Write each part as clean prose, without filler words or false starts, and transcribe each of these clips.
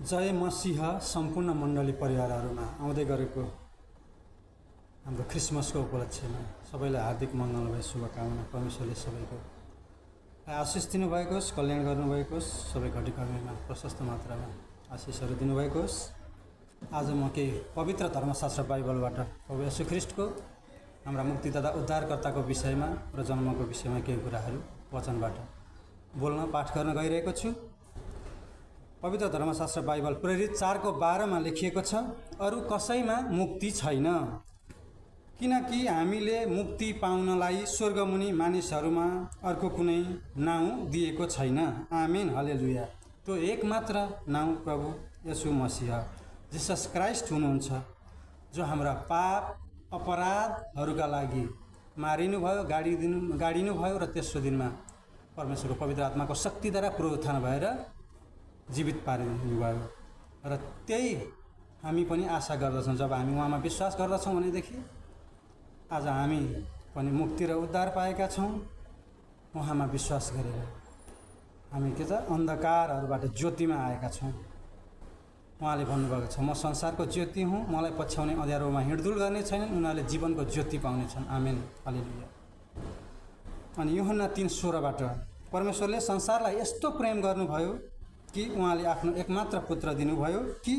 जय मसीह सम्पूर्ण मण्डली परिवारहरूमा आउँदै गरेको हाम्रो क्रिसमसको उपलक्ष्यमा सबैलाई हार्दिक मङ्गलमय शुभकामना। परमेश्वरले सबैको आशिष दिनुभएको होस्, कल्याण गर्नुभएको होस्, सबै घटी कर्मीमा प्रशस्त मात्रामा आशिषहरू दिनुभएको होस्। आज म केही पवित्र धर्मशास्त्र बाइबलबाट प्रभु येशू ख्रीष्टको हाम्रा मुक्तिदाता उद्धारकर्ताको विषयमा र जन्मको विषयमा केही कुराहरू वचनबाट बोल्न पाठ गर्न गइरहेको छु। पवित्र धर्मशास्त्र बाइबल प्रेरित 4:12 लेखिएको छ, अरू कसैमा मुक्ति छैन, किनकि हामीले मुक्ति पाउनलाई स्वर्गमुनि मानिसहरूमा अर्को कुनै नाउँ दिएको छैन। आमेन, हलेलुया। त्यो एकमात्र नाउँ प्रभु येशू मसीह जिसस क्राइस्ट हुनुहुन्छ, जो हाम्रा पाप अपराधहरूका लागि मारिनुभयो, गाडिनुभयो र तेस्रो दिनमा परमेश्वरको पवित्र आत्माको शक्तिद्वारा पुनरुत्थान भएर जीवित पारिनुभयो। र त्यही हामी पनि आशा गर्दछौँ। जब हामी उहाँमा विश्वास गर्दछौँ भनेदेखि आज हामी पनि मुक्ति र उद्धार पाएका छौँ। उहाँमा विश्वास गरेर हामी के त अन्धकारहरूबाट ज्योतिमा आएका छौँ। उहाँले भन्नुभएको छ, म संसारको ज्योति हुँ, मलाई पछ्याउने अँध्यारोमा हिँडडुल गर्ने छैनन्, उनीहरूले जीवनको ज्योति पाउनेछन्। आमेन, हालेलुया। अनि यूहन्ना 3:16 परमेश्वरले संसारलाई यस्तो प्रेम गर्नुभयो कि उहाँले आफ्नो एकमात्र पुत्र दिनुभयो कि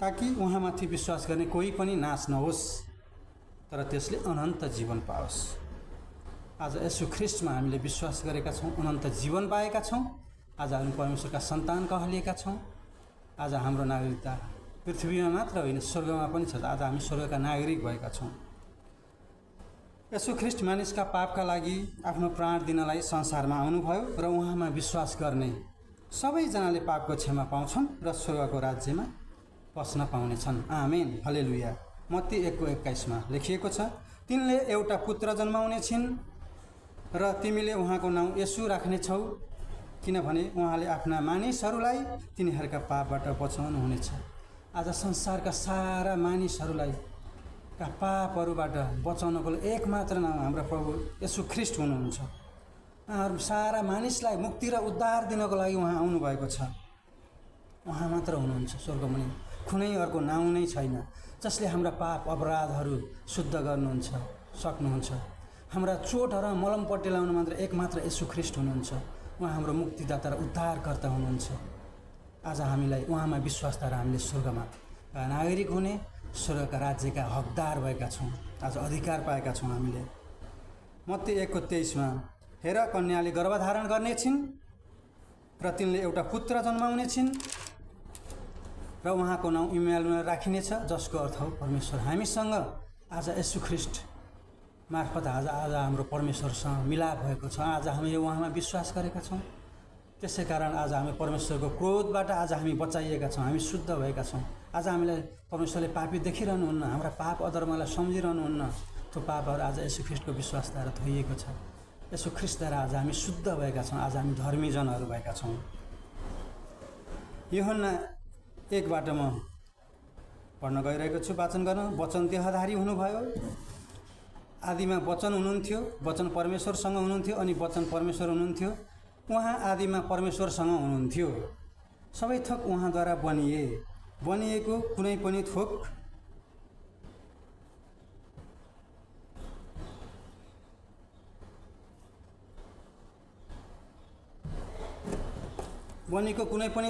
ताकि उहाँमाथि विश्वास गर्ने कोही पनि नाश नहोस्, तर त्यसले अनन्त जीवन पाओस्। आज येशू ख्रीष्टमा हामीले विश्वास गरेका छौँ, अनन्त जीवन पाएका छौँ। आज हामी परमेश्वरका सन्तान कहलिएका छौँ। आज हाम्रो नागरिकता पृथ्वीमा मात्र होइन, स्वर्गमा पनि छ। आज हामी स्वर्गका नागरिक भएका छौँ। येशू ख्रीष्ट मानिसका पापका लागि आफ्नो प्राण दिनलाई संसारमा आउनुभयो र उहाँमा विश्वास गर्ने सबैजनाले पापको क्षमा पाउँछन् र स्वर्गको राज्यमा पस्न पाउनेछन्। आमेन, हलेलुया। मत्ती 1:21 लेखिएको छ, तिनले एउटा पुत्र जन्माउने छिन् र तिमीले उहाँको नाउँ येशू राख्नेछौ, किनभने उहाँले आफ्ना मानिसहरूलाई तिनीहरूका पापबाट बचाउनुहुनेछ। आज संसारका सारा मानिसहरूलाई का पापहरूबाट बचाउनको एकमात्र नाउँ हाम्रो प्रभु येशू ख्रीष्ट हुनुहुन्छ। सारा मानिसलाई मुक्ति र उद्धार दिनको लागि उहाँ आउनुभएको छ। उहाँ मात्र हुनुहुन्छ स्वर्गमुनि, कुनै अर्को नाउँ नै छैन जसले हाम्रा पाप अपराधहरू शुद्ध गर्नुहुन्छ सक्नुहुन्छ। हाम्रा चोटहरू मलमपट्टि लाउनु मात्र एकमात्र येशू ख्रीष्ट हुनुहुन्छ। उहाँ हाम्रो मुक्तिदाता र उद्धारकर्ता हुनुहुन्छ। आज हामीलाई उहाँमा विश्वासद्वारा हामीले स्वर्गमा नागरिक हुने, स्वर्गका राज्यका हकदार भएका छौँ। आज अधिकार पाएका छौँ हामीले। मत्ती 1:23 हेर, कन्याले गर्भधारण गर्ने छिन् र तिनले एउटा पुत्र जन्माउने छिन् र उहाँको नाउँ इम्मानुएल राखिनेछ, जसको अर्थ हो परमेश्वर हामीसँग। आज येशू ख्रीष्ट मार्फत आज हाम्रो परमेश्वरसँग मिलाप भएको छ। आज हामीले उहाँमा विश्वास गरेका छौँ। त्यसै कारण आज हामी परमेश्वरको क्रोधबाट आज हामी बचाइएका छौँ, हामी शुद्ध भएका छौँ। आज हामीलाई परमेश्वरले पापी देखिरहनुहुन्न, हाम्रा पाप अधर्मलाई सम्झिरहनुहुन्न। त्यो पापहरू आज येशू ख्रीष्टको विश्वासद्वारा धोइएको छ। येशू ख्रीष्टद्वारा आज हामी शुद्ध भएका छौँ। आज हामी धर्मीजनहरू भएका छौँ। यूहन्ना 1बाट म पढ्न गइरहेको छु, वाचन गर्न। वचन देहधारी हुनुभयो, आदिमा वचन हुनुहुन्थ्यो, वचन परमेश्वरसँग हुनुहुन्थ्यो अनि वचन परमेश्वर हुनुहुन्थ्यो। उहाँ आदिमा परमेश्वरसँग हुनुहुन्थ्यो। सबै थोक उहाँद्वारा बनिएको कुनै पनि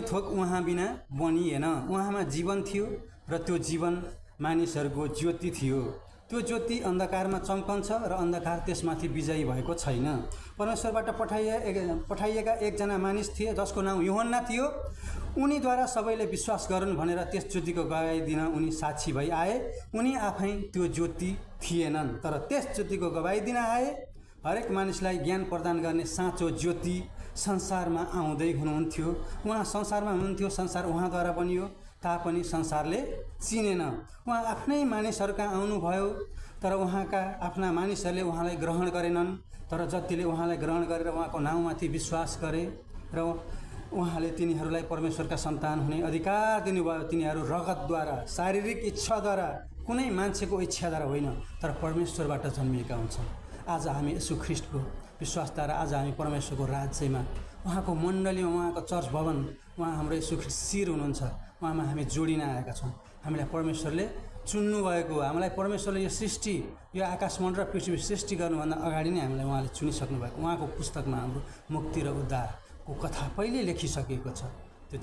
थोक उहाँ बिना बनिएन। उहाँमा जीवन थियो र त्यो जीवन मानिसहरूको ज्योति थियो। त्यो ज्योति अन्धकारमा चम्कन्छ र अन्धकार त्यसमाथि विजयी भएको छैन। परमेश्वरबाट पठाइएका एकजना मानिस थिए जसको नाउँ यूहन्ना थियो। उनीद्वारा सबैले विश्वास गरून् भनेर त्यस ज्योतिको गवाही दिन उनी साक्षी भई आए। उनी आफै त्यो ज्योति थिएनन्, तर त्यस ज्योतिको गवाही दिन आए। हरेक मानिसलाई ज्ञान प्रदान गर्ने साँचो ज्योति संसारमा आउँदै हुनुहुन्थ्यो। उहाँ संसारमा हुनुहुन्थ्यो, संसार उहाँद्वारा बनियो तापनि संसारले चिनेन। उहाँ आफ्नै मानिसहरूका आउनुभयो, तर उहाँका आफ्ना मानिसहरूले उहाँलाई ग्रहण गरेनन्। तर जतिले उहाँलाई ग्रहण गरेर उहाँको नाउँमाथि विश्वास गरे र उहाँले तिनीहरूलाई परमेश्वरका सन्तान हुने अधिकार दिनुभयो। तिनीहरू रगतद्वारा, शारीरिक इच्छाद्वारा, कुनै मान्छेको इच्छाद्वारा होइन, तर परमेश्वरबाट जन्मिएका हुन्छन्। आज हामी येशू ख्रीष्टको विश्वासद्वारा आज हामी परमेश्वरको राज्यमा, उहाँको मण्डलीमा, उहाँको चर्च भवन, उहाँ हाम्रो यीशु ख्रीष्ट शिर हुनुहुन्छ। उहाँमा हामी जोडिन आएका छौँ। हामीलाई परमेश्वरले चुन्नुभएको हो। हामीलाई परमेश्वरले यो सृष्टि, यो आकाशमण्डल र पृथ्वी सृष्टि गर्नुभन्दा अगाडि नै हामीलाई उहाँले चुनिसक्नु भएको। उहाँको पुस्तकमा हाम्रो मुक्ति र उद्धारको कथा पहिल्यै लेखिसकेको छ। त्यो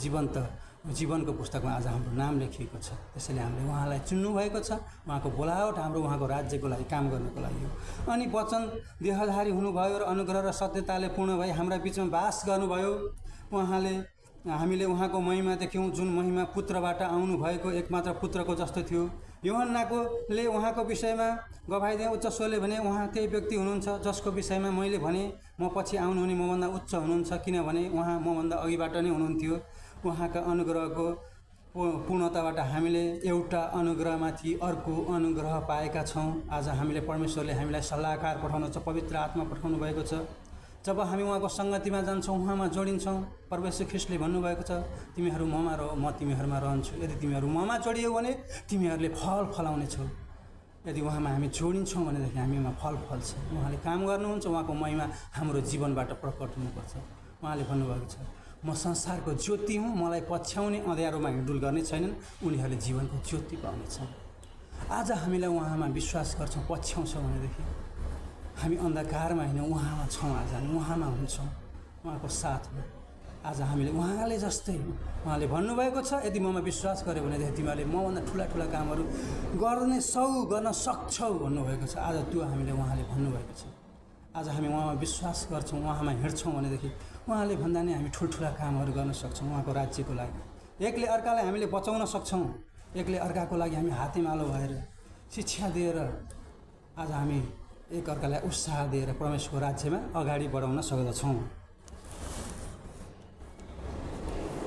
जीवनको पुस्तकमा आज हाम्रो नाम लेखिएको छ। त्यसैले हामीले उहाँलाई चुन्नुभएको छ। उहाँको बोलावट हाम्रो उहाँको राज्यको लागि काम गर्नको लागि हो। अनि वचन देहधारी हुनुभयो र अनुग्रह र सत्यताले पूर्ण भई हाम्रा बिचमा बास गर्नुभयो। हामीले उहाँको महिमा देख्यौँ, जुन महिमा पुत्रबाट आउनुभएको एकमात्र पुत्रको जस्तो थियो। यूहन्नाले उहाँको विषयमा गवाही दिए, उच्च स्वरले भने, उहाँ त्यही व्यक्ति हुनुहुन्छ जसको विषयमा मैले भने, म पछि आउनुहुने मभन्दा उच्च हुनुहुन्छ, किनभने उहाँ मभन्दा अघिबाट नै हुनुहुन्थ्यो। उहाँका अनुग्रहको पूर्णताबाट हामीले एउटा अनुग्रहमाथि अर्को अनुग्रह पाएका छौँ। आज हामीले परमेश्वरले हामीलाई सल्लाहकार पठाउनु छ, पवित्र आत्मा पठाउनु भएको छ। जब हामी उहाँको सङ्गतिमा जान्छौँ, उहाँमा जोडिन्छौँ, परमेश्वर ख्रीष्टले भन्नुभएको छ, तिमीहरू ममा रह, म तिमीहरूमा रहन्छु। यदि तिमीहरू ममा जोडियो भने तिमीहरूले फल फलाउनेछौ। यदि उहाँमा हामी जोडिन्छौँ भनेदेखि हामीमा फल फल्छ। उहाँले काम गर्नुहुन्छ। उहाँको महिमा हाम्रो जीवनबाट प्रकट हुनुपर्छ। उहाँले भन्नुभएको छ, म संसारको ज्योति हुँ, मलाई पछ्याउने अँध्यारोमा हिँडुल गर्ने छैनन्, उनीहरूले जीवनको ज्योति पाउनेछन्। आज हामीलाई उहाँमा विश्वास गर्छौँ, पछ्याउँछौँ भनेदेखि हामी अन्धकारमा होइन, उहाँमा छौँ। आज हामी उहाँमा हुन्छौँ, उहाँको साथमा। आज हामीले उहाँले जस्तै, उहाँले भन्नुभएको छ, यदि ममा विश्वास गर्यो भनेदेखि तिमीहरूले मभन्दा ठुला ठुला कामहरू गर्न सक्छौ भन्नुभएको छ। आज त्यो हामीले उहाँले भन्नुभएको छ। आज हामी उहाँमा विश्वास गर्छौँ, उहाँमा हिँड्छौँ भनेदेखि उहाँले भन्दा नै हामी ठुल्ठुला कामहरू गर्न सक्छौँ उहाँको राज्यको लागि। एकले अर्कालाई हामीले बचाउन सक्छौँ। एकले अर्काको लागि हामी हातेमालो भएर शिक्षा दिएर आज हामी एक अर्कालाई उत्साह दिएर परमेश्वरको राज्यमा अगाडि बढाउन सक्दछौँ।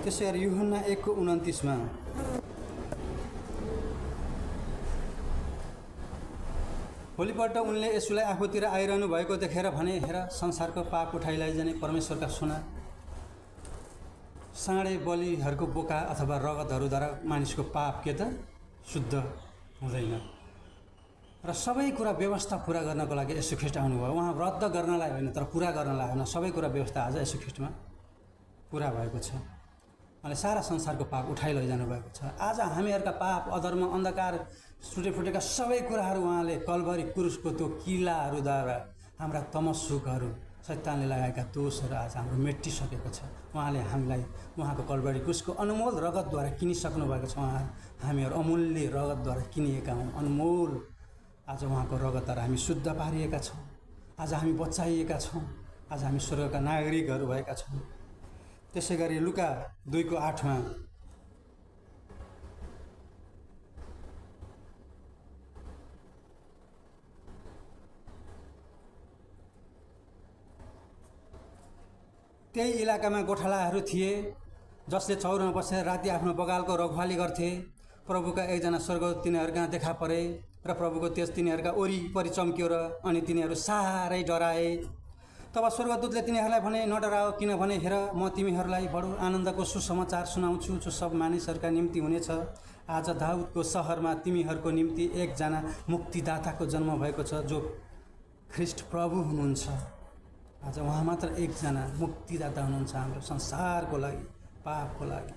त्यसै गरी यूहन्ना 1:29 भोलिपल्ट उनले यसुलाई आफूतिर आइरहनु भएको देखेर भने, हेर, संसारको पाप उठाइ लैजाने परमेश्वरका सुना साँडे बलिहरूको बोका अथवा रगतहरूद्वारा मानिसको पाप के त शुद्ध हुँदैन। र सबै कुरा व्यवस्था पुरा गर्नको लागि यसु ख्रीष्ट आउनुभयो। उहाँ रद्द गर्नलाई होइन, तर पुरा गर्नलाई होइन। सबै कुरा व्यवस्था आज यसु ख्रीष्टमा पुरा भएको छ। उहाँले सारा संसारको पाप उठाइ लैजानु भएको छ। आज हामीहरूका पाप, अधर्म, अन्धकार, टुटेफुटेका सबै कुराहरू उहाँले कल्भरी क्रुसको त्यो किल्लाहरूद्वारा हाम्रा तमसुकहरू, शैतानले लगाएका दोषहरू आज हाम्रो मेटिसकेको छ। उहाँले हामीलाई उहाँको कल्भरी क्रुसको अनमोल रगतद्वारा किनिसक्नु भएको छ। हामीहरू अमूल्य रगतद्वारा किनिएका हौँ, अनमोल। आज उहाँको रगतद्वारा हामी शुद्ध पारिएका छौँ। आज हामी बचाइएका छौँ। आज हामी स्वर्गका नागरिकहरू भएका छौँ। त्यसै गरी लुका 2:8 त्यही इलाकामा गोठालाहरू थिए जसले चौरमा बसेर राति आफ्नो बगालको रखवाली गर्थे। प्रभुका एकजना स्वर्गदूत तिनीहरूका देखा परे र प्रभुको तेज तिनीहरूका वरिपरि चम्क्यो र अनि तिनीहरू साह्रै डराए। तब स्वर्गदूतले तिनीहरूलाई भने, नडराओ, किनभने हेर, म तिमीहरूलाई बडो आनन्दको सुसमाचार सुनाउँछु जो सब मानिसहरूका निम्ति हुनेछ। आज दाउदको सहरमा तिमीहरूको निम्ति एकजना मुक्तिदाताको जन्म भएको छ, जो ख्रीष्ट प्रभु हुनुहुन्छ। आज उहाँ मात्र एकजना मुक्तिदाता हुनुहुन्छ हाम्रो संसारको लागि, पापको लागि।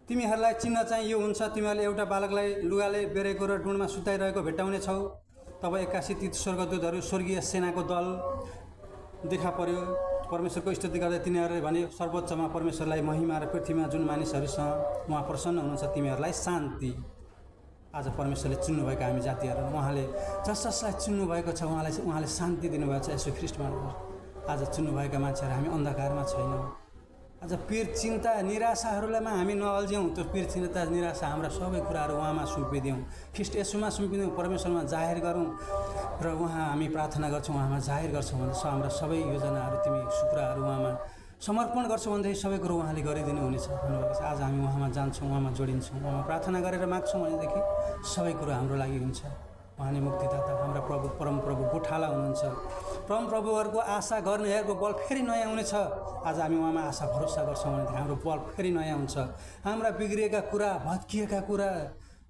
तिमीहरूलाई चिन्ह चाहिँ यो हुन्छ, तिमीहरूले एउटा बालकलाई लुगाले बेरेको र डुँडमा सुताइरहेको भेट्टाउनेछौ। तब एक्कासी ती स्वर्गदूतहरू स्वर्गीय सेनाको दल देखा पर्यो। परमेश्वरको स्तुति गर्दै तिनीहरूले भने, सर्वोच्चमा परमेश्वरलाई महिमा र पृथ्वीमा जुन मानिसहरूसँग उहाँ प्रसन्न हुनुहुन्छ तिमीहरूलाई शान्ति। आज परमेश्वरले चुन्नुभएका हामी जातिहरू, उहाँले जसलाई चुन्नुभएको छ उहाँले शान्ति दिनुभएको छ यसो ख्रीष्टमा। आज चुन्नुभएका मान्छेहरू हामी अन्धकारमा छैनौँ। आज पीर, चिन्ता, निराशाहरूलाईमा हामी नअल्झ्यौँ। त्यो पीर, चिन्ता, निराशा हाम्रा सबै कुराहरू उहाँमा सुम्पिदिउँ, ख्रीष्ट यसुमा सुम्पिदिउँ, परमेश्वरमा जाहेर गरौँ र उहाँ हामी प्रार्थना गर्छौँ, उहाँमा जाहेर गर्छौँ भने हाम्रा सबै योजनाहरू, तिमी कुराहरू उहाँमा समर्पण गर्छौँ भनेदेखि सबै कुरो उहाँले गरिदिनु हुनेछ भन्नुभएको छ। आज हामी उहाँमा जान्छौँ, उहाँमा जोडिन्छौँ, उहाँमा प्रार्थना गरेर माग्छौँ भनेदेखि सबै कुरो हाम्रो लागि हुन्छ। उहाँ नै मुक्तिदाता, हाम्रा प्रभु, परमप्रभु गोठाला हुनुहुन्छ। परमप्रभुहरूको आशा गर्नेहरूको बल फेरि नयाँ हुनेछ। आज हामी उहाँमा आशा भरोसा गर्छौँ भनेदेखि हाम्रो बल फेरि नयाँ हुन्छ। हाम्रा बिग्रिएका कुरा, भत्किएका कुरा,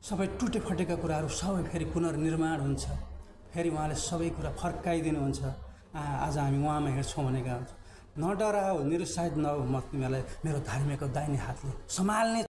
सबै टुटेफटेका कुराहरू सबै फेरि पुनर्निर्माण हुन्छ। फेरि उहाँले सबै कुरा फर्काइदिनुहुन्छ। आज हामी उहाँमा हिँड्छौँ भनेका हुन्छ। नडराऊ, निरुत्साहित नहो, म तिमीहरूलाई मेरो धार्मिकको दाहिने हातले सम्हाल्ने